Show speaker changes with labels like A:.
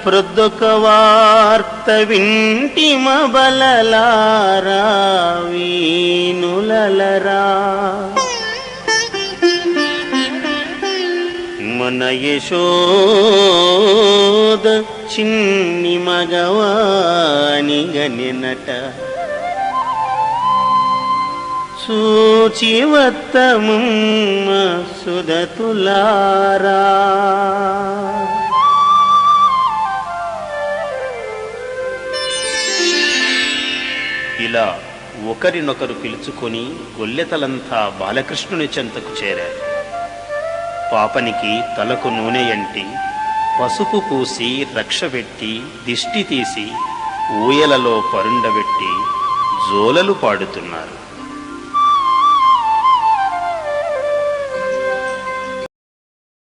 A: ప్రొద్దొక వార్త వింటి మబలలారా వీనులలరా మన యశోద చిన్ని మగవాని గనెనట చూచివత్తముమ్మ సుదతులారా. ఇలా ఒకరినొకరు పిలుచుకొని గొల్లెతలంతా బాలకృష్ణుని చెంతకు చేరారు. పాపనికి తలకు నూనె అంటి పసుపు పూసి రక్షపెట్టి దిష్టి తీసి ఊయలలో పరుండబెట్టి జోలలు పాడుతున్నారు.